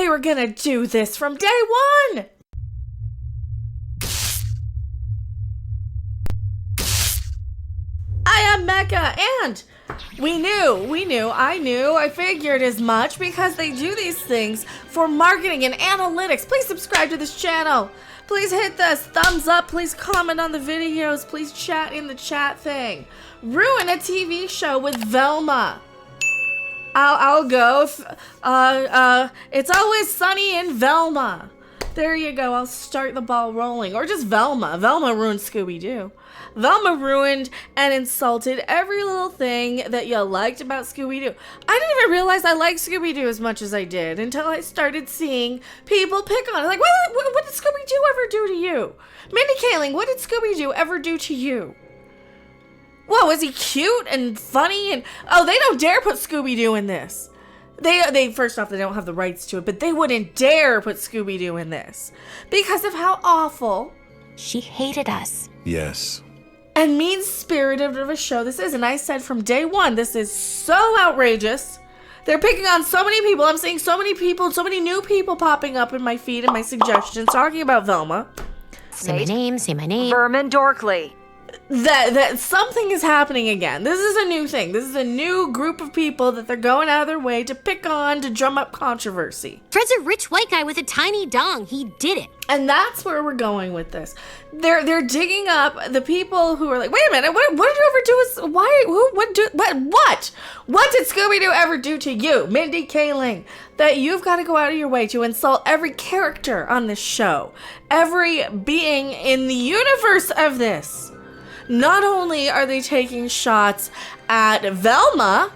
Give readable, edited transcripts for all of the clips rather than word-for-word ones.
they were gonna do this from day one. I am Mecca, and I figured as much because they do these things for marketing and analytics. Please subscribe to this channel. Please hit this thumbs up. Please comment on the videos. Please chat in the chat thing. Ruin a TV show with Velma. I'll go. It's Always Sunny in Velma. There you go. I'll start the ball rolling. Or just Velma. Velma ruined Scooby-Doo. Velma ruined and insulted every little thing that you liked about Scooby-Doo. I didn't even realize I liked Scooby-Doo as much as I did until I started seeing people pick on it. Like, what did Scooby-Doo ever do to you? Mindy Kaling, what did Scooby-Doo ever do to you? Whoa, was he cute and funny? And oh, they don't dare put Scooby-Doo in this. They first off, they don't have the rights to it, but they wouldn't dare put Scooby-Doo in this because of how awful. She hated us. Yes. And mean-spirited of a show this is. And I said from day one, this is so outrageous. They're picking on so many people. I'm seeing so many people, so many new people popping up in my feed and my suggestions talking about Velma. Say my name. Vermin Dorkly. That something is happening again. This is a new thing. This is a new group of people that they're going out of their way to pick on, to drum up controversy. Fred's a rich white guy with a tiny dong. He did it. And that's where we're going with this. They're digging up the people who are like, wait a minute, what did you ever do? What did Scooby-Doo ever do to you, Mindy Kaling, that you've got to go out of your way to insult every character on this show, every being in the universe of this? Not only are they taking shots at Velma,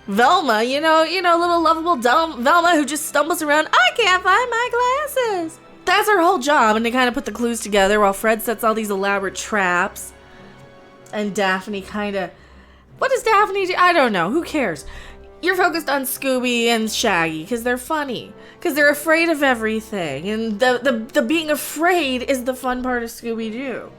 you know, little lovable dumb Velma who just stumbles around, I can't find my glasses. That's her whole job, and they kind of put the clues together while Fred sets all these elaborate traps. And Daphne what does Daphne do? I don't know, who cares? You're focused on Scooby and Shaggy because they're funny, because they're afraid of everything, and the being afraid is the fun part of Scooby-Doo.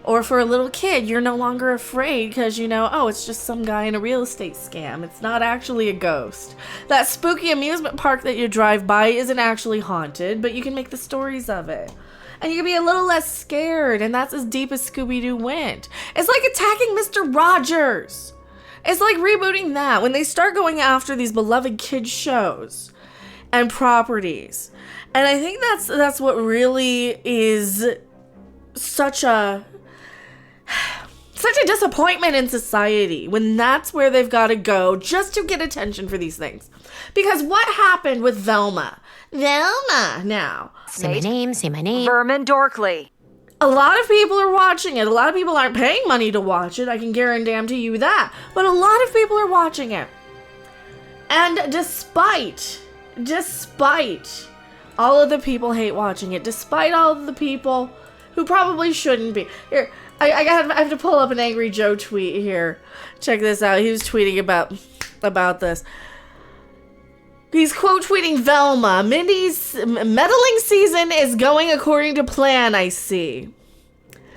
Or for a little kid, you're no longer afraid because you know, oh, it's just some guy in a real estate scam. It's not actually a ghost. That spooky amusement park that you drive by isn't actually haunted, but you can make the stories of it. And you can be a little less scared, and that's as deep as Scooby-Doo went. It's like attacking Mr. Rogers. It's like rebooting that when they start going after these beloved kids shows and properties. And I think that's what really is such a disappointment in society, when that's where they've got to go just to get attention for these things. Because what happened with Velma now? Say my name. Vermin Dorkly. A lot of people are watching it. A lot of people aren't paying money to watch it. I can guarantee you that. But a lot of people are watching it. And despite all of the people hate watching it, despite all of the people who probably shouldn't be. Here, I have to pull up an Angry Joe tweet here. Check this out. He was tweeting about this. He's quote tweeting Velma. Mindy's meddling season is going according to plan, I see.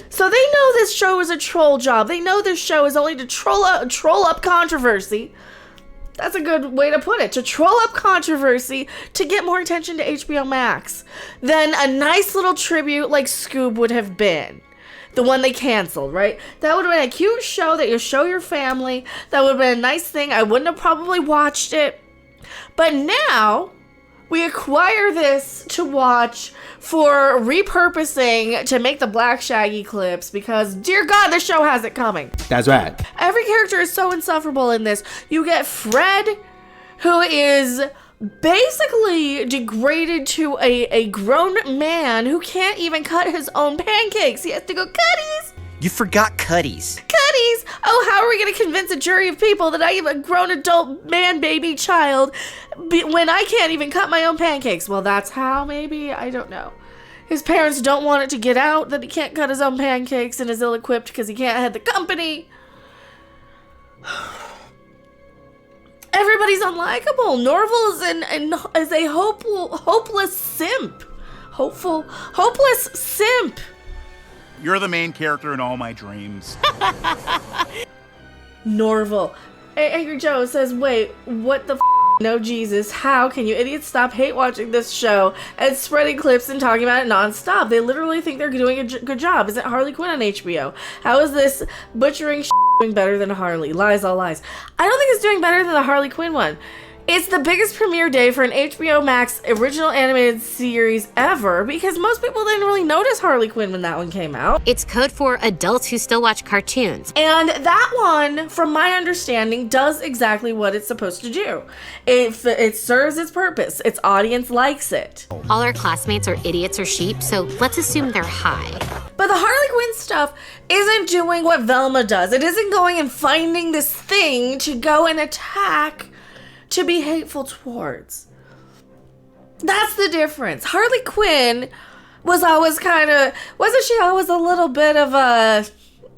So they know this show is a troll job. They know this show is only to troll up controversy. That's a good way to put it. To troll up controversy to get more attention to HBO Max than a nice little tribute like Scoob would have been. The one they canceled, right? That would have been a cute show that you show your family. That would have been a nice thing. I wouldn't have probably watched it. But now we acquire this to watch for repurposing to make the Black Shaggy clips because, dear God, the show has it coming. That's right. Every character is so insufferable in this. You get Fred, who is basically degraded to a grown man who can't even cut his own pancakes. He has to go, Cuddies! You forgot Cuddies. Cuddies! Oh, how are we going to convince a jury of people that I am a grown adult man, baby, child when I can't even cut my own pancakes? Well, that's how, maybe? I don't know. His parents don't want it to get out that he can't cut his own pancakes and is ill-equipped because he can't head the company. Everybody's unlikable. Norval is a hopeless simp. Hopeless simp. You're the main character in all my dreams. Norval. Angry Joe says, wait, what the no Jesus. How can you idiots stop hate watching this show and spreading clips and talking about it nonstop? They literally think they're doing a good job. Is it Harley Quinn on HBO? How is this butchering doing better than Harley? Lies, all lies. I don't think it's doing better than the Harley Quinn one. It's the biggest premiere day for an HBO Max original animated series ever because most people didn't really notice Harley Quinn when that one came out. It's code for adults who still watch cartoons. And that one, from my understanding, does exactly what it's supposed to do. It serves its purpose. Its audience likes it. All our classmates are idiots or sheep, so let's assume they're high. But the Harley Quinn stuff isn't doing what Velma does. It isn't going and finding this thing to go and attack, to be hateful towards. That's the difference. Harley Quinn was always wasn't she always a little bit of a,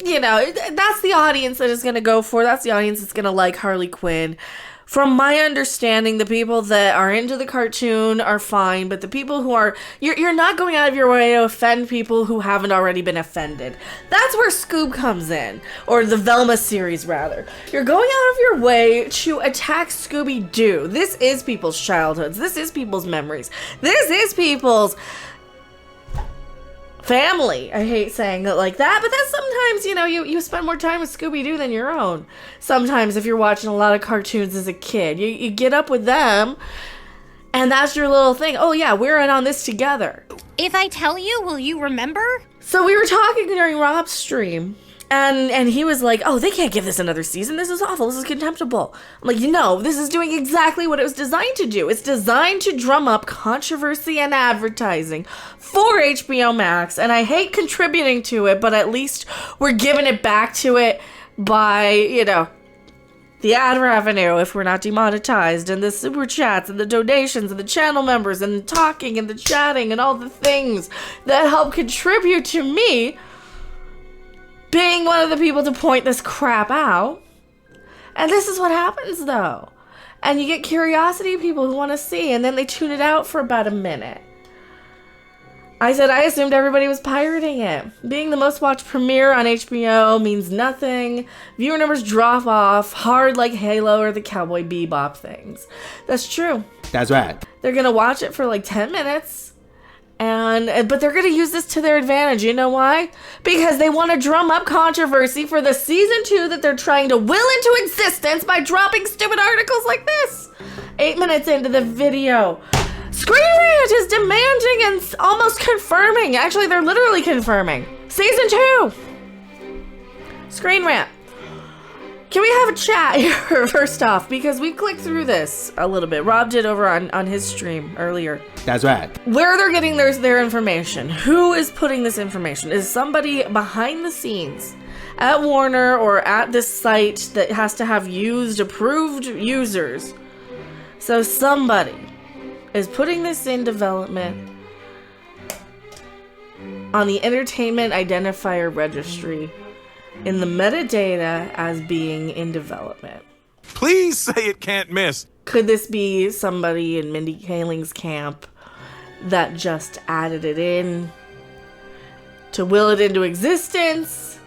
that's the audience that is going to go for. That's the audience that's going to like Harley Quinn. From my understanding, the people that are into the cartoon are fine, but the people who are, you're not going out of your way to offend people who haven't already been offended. That's where Scoob comes in, or the Velma series, rather. You're going out of your way to attack Scooby-Doo. This is people's childhoods. This is people's memories. This is people's family. I hate saying it like that, but that's sometimes, you spend more time with Scooby-Doo than your own. Sometimes if you're watching a lot of cartoons as a kid, you get up with them, and that's your little thing. Oh yeah, we're in on this together. If I tell you, will you remember? So we were talking during Rob's stream, and he was like, oh, they can't give this another season. This is awful. This is contemptible. I'm like, this is doing exactly what it was designed to do. It's designed to drum up controversy and advertising for HBO Max. And I hate contributing to it, but at least we're giving it back to it by, the ad revenue if we're not demonetized, and the super chats and the donations and the channel members and the talking and the chatting and all the things that help contribute to me being one of the people to point this crap out. And this is what happens though. And you get curiosity people who want to see, and then they tune it out for about a minute. I said I assumed everybody was pirating it. Being the most watched premiere on HBO means nothing. Viewer numbers drop off hard like Halo or the Cowboy Bebop things. That's true. That's right. They're gonna watch it for like 10 minutes. But they're going to use this to their advantage. You know why? Because they want to drum up controversy for the season 2 that they're trying to will into existence by dropping stupid articles like this. 8 minutes into the video, Screen Rant is demanding and almost confirming. Actually, they're literally confirming. Season 2. Screen Rant. Can we have a chat here first off? Because we clicked through this a little bit. Rob did over on his stream earlier. That's right. Where they're getting their information. Who is putting this information? Is somebody behind the scenes at Warner or at this site that has to have approved users? So somebody is putting this in development on the Entertainment Identifier Registry in the metadata as being in development. Please say it can't miss. Could this be somebody in Mindy Kaling's camp that just added it in to will it into existence?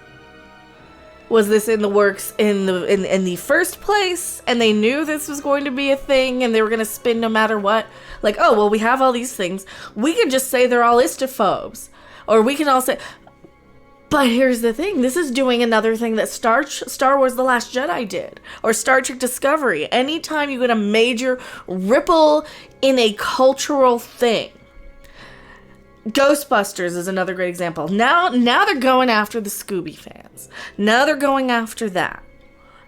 Was this in the works in the first place, and they knew this was going to be a thing and they were going to spin no matter what? Like, oh, well, we have all these things. We can just say they're all istophobes. Or we can all say... But here's the thing, this is doing another thing that Star Wars The Last Jedi did, or Star Trek Discovery. Anytime you get a major ripple in a cultural thing. Ghostbusters is another great example. Now they're going after the Scooby fans. Now they're going after that.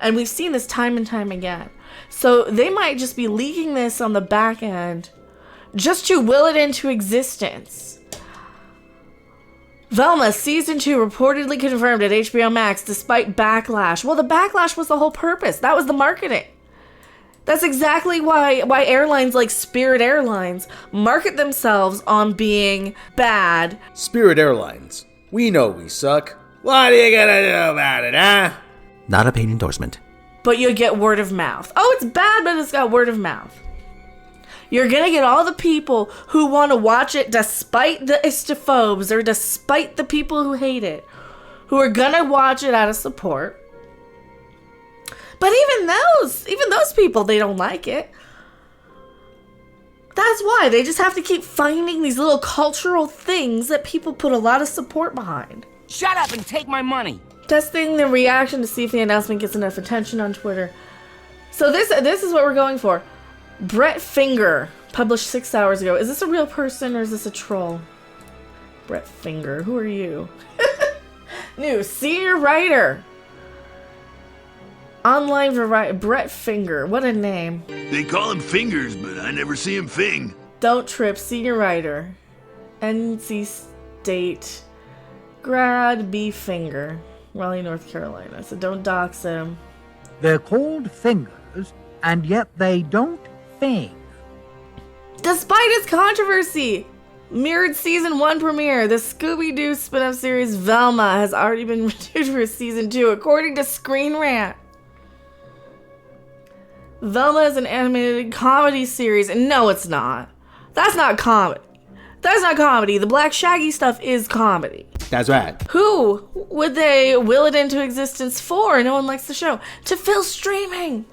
And we've seen this time and time again. So they might just be leaking this on the back end just to will it into existence. Velma Season 2 reportedly confirmed at HBO Max despite backlash. Well, the backlash was the whole purpose. That was the marketing. That's exactly why airlines like Spirit Airlines market themselves on being bad. Spirit Airlines. We know we suck. What are you gonna do about it, huh? Not a paid endorsement. But you get word of mouth. Oh, it's bad, but it's got word of mouth. You're going to get all the people who want to watch it despite the istophobes or despite the people who hate it, who are going to watch it out of support. But even those people, they don't like it. That's why. They just have to keep finding these little cultural things that people put a lot of support behind. Shut up and take my money. Testing the reaction to see if the announcement gets enough attention on Twitter. So this is what we're going for. Brett Finger, published 6 hours ago. Is this a real person or is this a troll? Brett Finger, who are you? New senior writer. Online variety. Brett Finger, what a name. They call him Fingers, but I never see him fing. Don't trip, senior writer. NC State grad B Finger, Raleigh, North Carolina. So don't dox him. They're called fingers, and yet they don't fing. Despite its controversy, mirrored season 1 premiere, the Scooby-Doo spin-off series Velma has already been renewed for season 2, according to Screen Rant. Velma is an animated comedy series, and no, it's not. That's not comedy. That's not comedy. The Black Shaggy stuff is comedy. That's right. Who would they will it into existence for? No one likes the show. To fill streaming.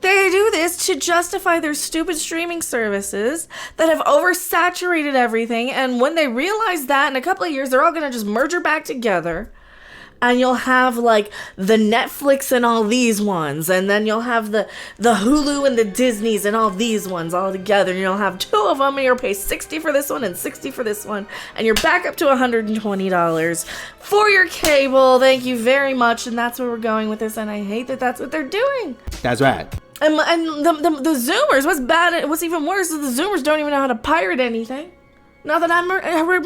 They do this to justify their stupid streaming services that have oversaturated everything, and when they realize that in a couple of years, they're all going to just merge her back together. And you'll have like the Netflix and all these ones, and then you'll have the Hulu and the Disneys and all these ones all together, and you'll have 2 of them, and you'll pay $60 for this one and $60 for this one, and you're back up to $120 for your cable. Thank you very much, and that's where we're going with this, and I hate that that's what they're doing. That's right. And the Zoomers, what's even worse is the Zoomers don't even know how to pirate anything. Not that I'm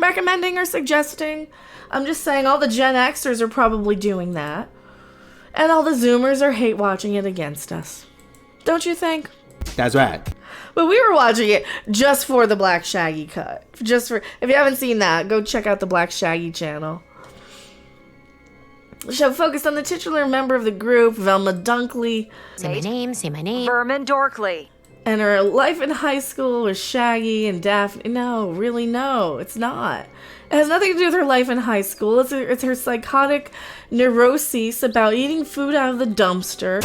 recommending or suggesting. I'm just saying all the Gen Xers are probably doing that. And all the Zoomers are hate watching it against us. Don't you think? That's right. But we were watching it just for the Black Shaggy cut. If you haven't seen that, go check out the Black Shaggy channel. The show focused on the titular member of the group, Velma Dunkley. Say my name, say my name. Vermin Dorkley. And her life in high school with Shaggy and Daphne. No, really, no, it's not. It has nothing to do with her life in high school. It's her psychotic neuroses about eating food out of the dumpster.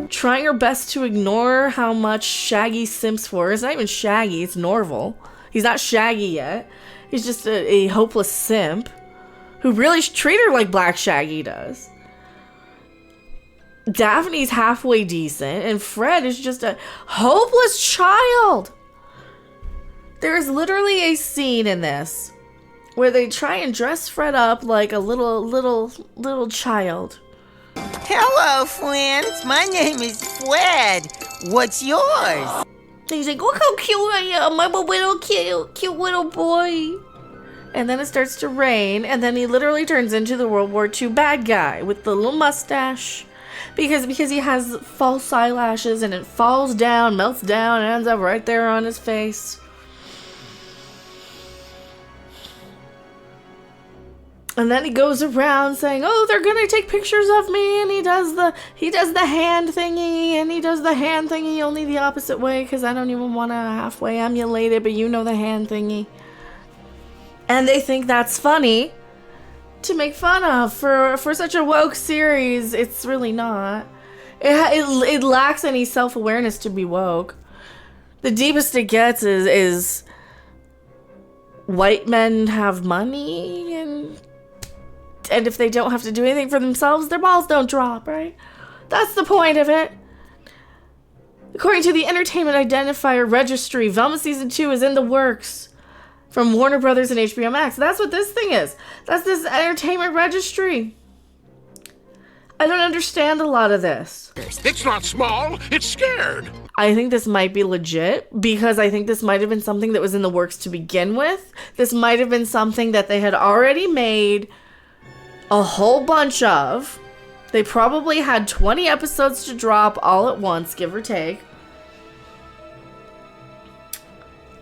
Trying her best to ignore how much Shaggy simps for her. It's not even Shaggy, it's Norval. He's not Shaggy yet. He's just a hopeless simp who really treat her like Black Shaggy does. Daphne's halfway decent, and Fred is just a hopeless child. There is literally a scene in this where they try and dress Fred up like a little child. Hello, friends. My name is Fred. What's yours? And he's like, look how cute I am. I'm a little cute little boy. And then it starts to rain, and then he literally turns into the World War II bad guy with the little mustache. Because he has false eyelashes, and it falls down, melts down, and ends up right there on his face. And then he goes around saying, oh, they're gonna take pictures of me, and he does the hand thingy, and he does the hand thingy only the opposite way, because I don't even want to halfway emulate it, but you know the hand thingy. And they think that's funny to make fun of for such a woke series. It's really not. It lacks any self-awareness to be woke. The deepest it gets is white men have money, and if they don't have to do anything for themselves, their balls don't drop, right? That's the point of it. According to the Entertainment Identifier Registry, Velma Season 2 is in the works from Warner Brothers and HBO Max. That's what this thing is. That's this Entertainment Registry. I don't understand a lot of this. It's not small, it's scared. I think this might be legit, because I think this might have been something that was in the works to begin with. This might have been something that they had already made a whole bunch of. They probably had 20 episodes to drop all at once, give or take.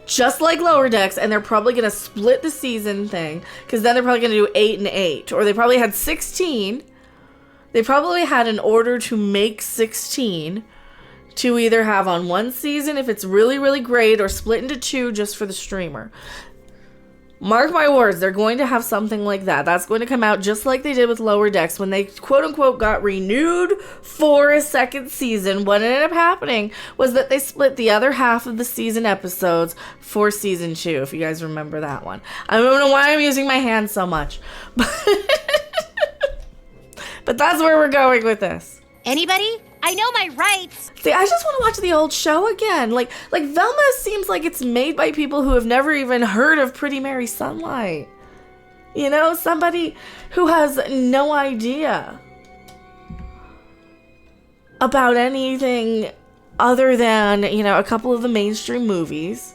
Just like Lower Decks, and they're probably going to split the season thing, because then they're probably going to do 8 and 8. Or they probably had 16. They probably had an order to make 16 to either have on one season if it's really, really great, or split into 2 just for the streamer. Mark my words, they're going to have something like that. That's going to come out just like they did with Lower Decks when they quote-unquote got renewed for a second season. What ended up happening was that they split the other half of the season episodes for season 2, if you guys remember that one. I don't know why I'm using my hands so much. But that's where we're going with this. Anybody? I know my rights. See, I just want to watch the old show again. Like Velma seems like it's made by people who have never even heard of Pretty Mary Sunlight. You know, somebody who has no idea about anything other than, you know, a couple of the mainstream movies.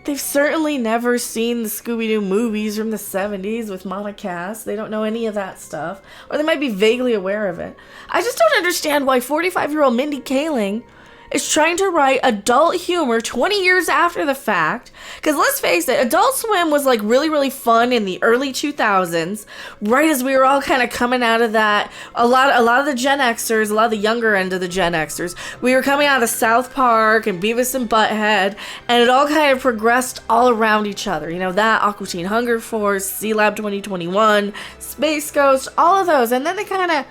They've certainly never seen the Scooby-Doo movies from the 70s with Mama Cass. They don't know any of that stuff. Or they might be vaguely aware of it. I just don't understand why 45-year-old Mindy Kaling is trying to write adult humor 20 years after the fact. Because let's face it, Adult Swim was like really, really fun in the early 2000s, right as we were all kind of coming out of that. A lot of the Gen Xers, a lot of the younger end of the Gen Xers, we were coming out of South Park and Beavis and Butthead, and it all kind of progressed all around each other. You know, that, Aqua Teen Hunger Force, C-Lab 2021, Space Ghost, all of those. And then they kind of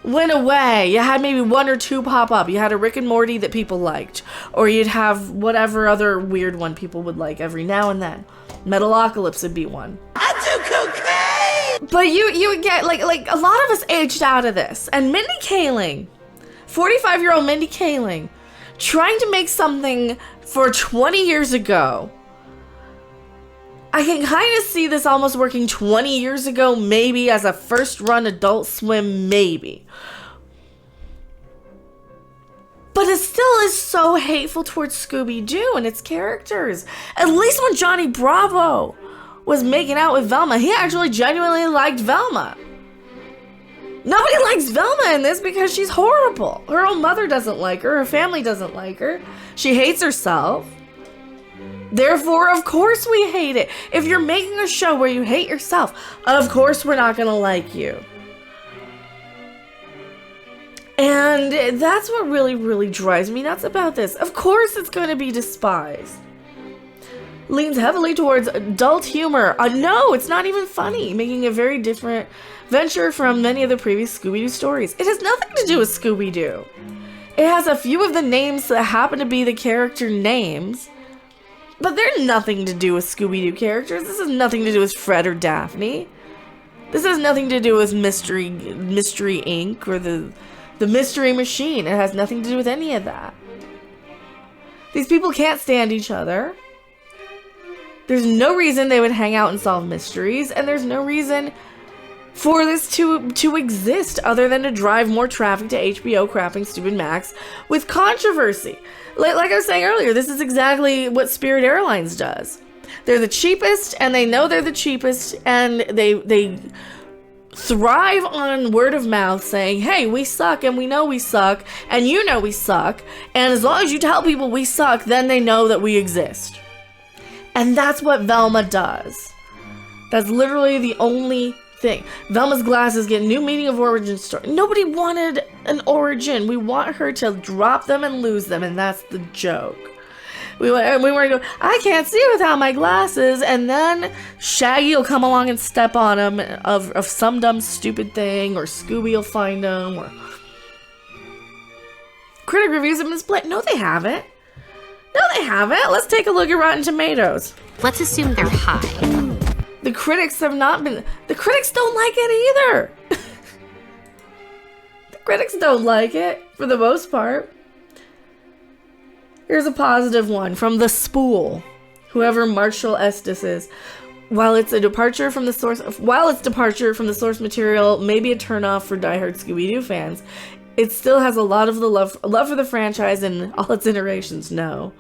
went away. You had maybe one or two pop up. You had a Rick and Morty that people liked, or you'd have whatever other weird one people would like every now and then. Metalocalypse would be one. I do cocaine! But you would get like a lot of us aged out of this, and Mindy Kaling, 45-year-old Mindy Kaling, trying to make something for 20 years ago. I can kind of see this almost working 20 years ago, maybe, as a first run Adult Swim, maybe. But it still is so hateful towards Scooby-Doo and its characters. At least when Johnny Bravo was making out with Velma, he actually genuinely liked Velma. Nobody likes Velma in this because she's horrible. Her own mother doesn't like her. Her family doesn't like her. She hates herself. Therefore, of course we hate it. If you're making a show where you hate yourself, of course we're not gonna like you. And that's what really, really drives me nuts about this. Of course it's gonna be despised. Leans heavily towards adult humor. No, it's not even funny. Making a very different venture from many of the previous Scooby-Doo stories. It has nothing to do with Scooby-Doo. It has a few of the names that happen to be the character names, but they're nothing to do with Scooby-Doo characters. This has nothing to do with Fred or Daphne. This has nothing to do with Mystery Inc. or the Mystery Machine. It has nothing to do with any of that. These people can't stand each other. There's no reason they would hang out and solve mysteries, and there's no reason for this to exist other than to drive more traffic to HBO crapping stupid Max with controversy. Like I was saying earlier, this is exactly what Spirit Airlines does. They're the cheapest, and they know they're the cheapest, and they thrive on word of mouth saying, hey, we suck, and we know we suck, and you know we suck, and as long as you tell people we suck, then they know that we exist. And that's what Velma does. That's literally the only thing. Velma's glasses get new meaning of origin story. Nobody wanted an origin. We want her to drop them and lose them, and that's the joke. We want to go, I can't see without my glasses, and then Shaggy will come along and step on them of some dumb stupid thing, or Scooby will find them, or critic reviews have been split. No, they haven't. No, they haven't. Let's take a look at Rotten Tomatoes. Let's assume they're high. The critics have not been... The critics don't like it either. The critics don't like it, for the most part. Here's a positive one from The Spool. Whoever Marshall Estes is. While its departure from the source material may be a turnoff for diehard Scooby-Doo fans, it still has a lot of the love for the franchise and all its iterations. No.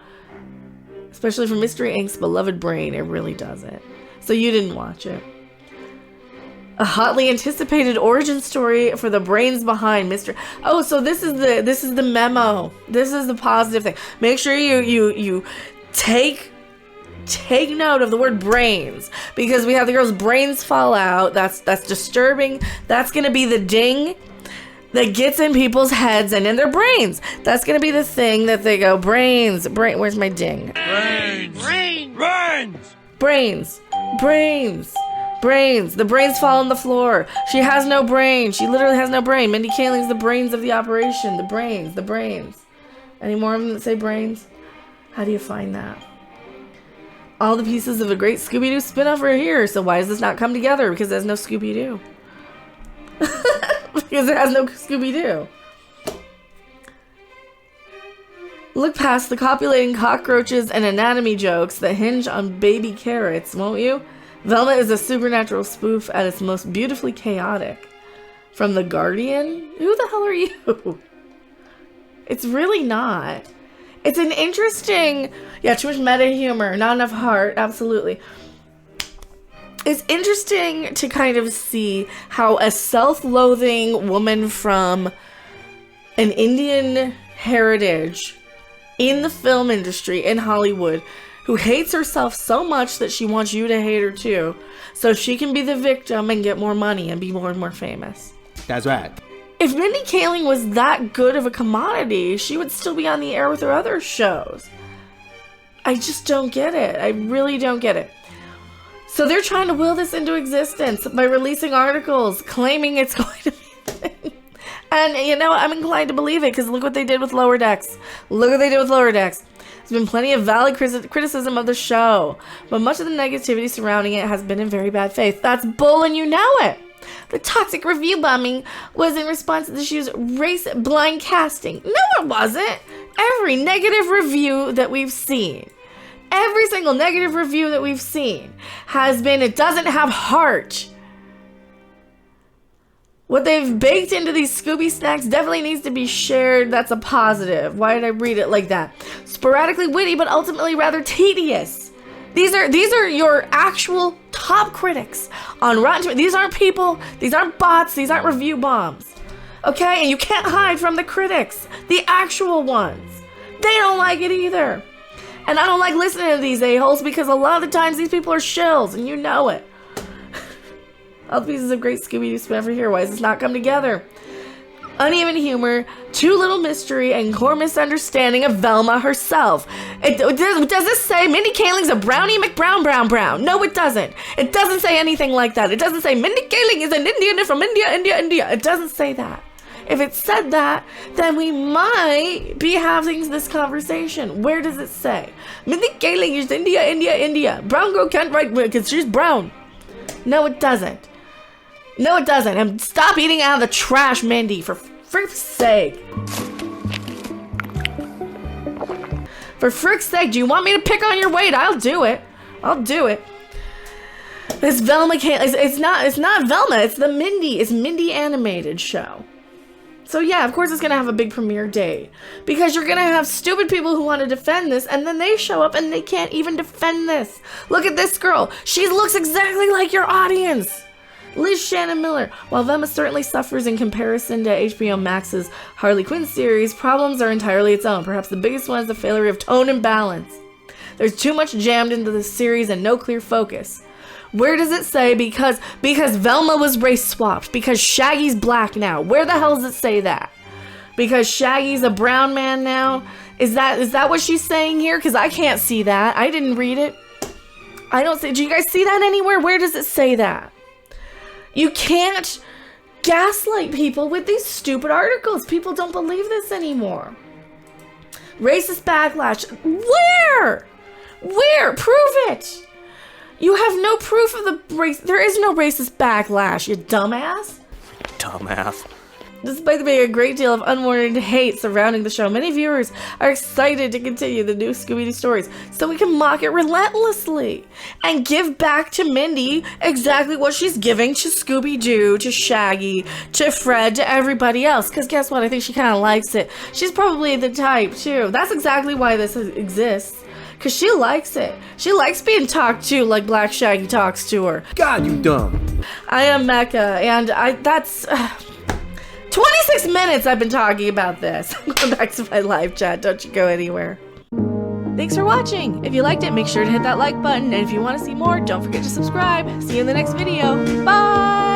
Especially for Mystery Inc.'s beloved brain, it really doesn't. So you didn't watch it. A hotly anticipated origin story for the brains behind Mr. Oh, so this is the memo. This is the positive thing. Make sure you take note of the word brains, because we have the girl's brains fall out. That's disturbing. That's gonna be the ding. that gets in people's heads and in their brains. That's going to be the thing that they go, brains, where's my ding? Brains. The brains fall on the floor. She has no brain. She literally has no brain. Mindy Kaling's the brains of the operation. The brains. Any more of them that say brains? How do you find that? All the pieces of a great Scooby-Doo spinoff are here. So why does this not come together? Because there's no Scooby-Doo. Because it has no Scooby-Doo. Look past the copulating cockroaches and anatomy jokes that hinge on baby carrots, won't you? Velma is a supernatural spoof at its most beautifully chaotic. From The Guardian? Who the hell are you? It's really not. It's an interesting... Yeah, too much meta humor, not enough heart, absolutely. It's interesting to kind of see how a self-loathing woman from an Indian heritage in the film industry in Hollywood who hates herself so much that she wants you to hate her too, so she can be the victim and get more money and be more and more famous. That's right. If Mindy Kaling was that good of a commodity, she would still be on the air with her other shows. I just don't get it. I really don't get it. So they're trying to will this into existence by releasing articles claiming it's going to be a thing. And you know, I'm inclined to believe it because look what they did with Lower Decks. There's been plenty of valid criticism of the show, but much of the negativity surrounding it has been in very bad faith. That's bull and you know it. The toxic review bombing was in response to the show's race-blind casting. No, it wasn't. Every negative review that we've seen, every single negative review that we've seen has been, it doesn't have heart. What they've baked into these Scooby snacks definitely needs to be shared. That's a positive. Why did I read it like that? Sporadically witty, but ultimately rather tedious. These are your actual top critics on Rotten Tomatoes. These aren't people. These aren't bots. These aren't review bombs. Okay? And you can't hide from the critics. The actual ones. They don't like it either. And I don't like listening to these a-holes because a lot of the times these people are shills and you know it. All the pieces of great Scooby-Doo spin over here. Why does this not come together? Uneven humor, too little mystery, and core misunderstanding of Velma herself. Does this say Mindy Kaling's a brownie McBrown? No, it doesn't. It doesn't say anything like that. It doesn't say Mindy Kaling is an Indian from India. It doesn't say that. If it said that, then we might be having this conversation. Where does it say? Mindy Kaling is India. Brown girl can't write because she's brown. No, it doesn't. And stop eating out of the trash, Mindy, for frick's sake. For frick's sake, do you want me to pick on your weight? I'll do it. This Velma can't, it's not Velma, it's Mindy animated show. So yeah, of course it's gonna have a big premiere date. Because you're gonna have stupid people who want to defend this, and then they show up and they can't even defend this. Look at this girl. She looks exactly like your audience. Liz Shannon Miller. While Velma certainly suffers in comparison to HBO Max's Harley Quinn series, problems are entirely its own. Perhaps the biggest one is the failure of tone and balance. There's too much jammed into the series and no clear focus. Where does it say because Velma was race swapped? Because Shaggy's black now? Where the hell does it say that? Because Shaggy's a brown man now? Is that what she's saying here? Because I can't see that. I didn't read it. I don't see. Do you guys see that anywhere? Where does it say that? You can't gaslight people with these stupid articles. People don't believe this anymore. Racist backlash. Where? Prove it. You have no proof of the race. There is no racist backlash, you dumbass. Despite being a great deal of unwarranted hate surrounding the show, many viewers are excited to continue the new Scooby-Doo stories so we can mock it relentlessly and give back to Mindy exactly what she's giving to Scooby-Doo, to Shaggy, to Fred, to everybody else. Because guess what? I think she kind of likes it. She's probably the type, too. That's exactly why this exists. Because she likes it. She likes being talked to like Black Shaggy talks to her. God, you dumb. I am Mecca, and that's... 26 minutes I've been talking about this. I'm going back to my live chat. Don't you go anywhere. Thanks for watching. If you liked it, make sure to hit that like button. And if you want to see more, don't forget to subscribe. See you in the next video. Bye!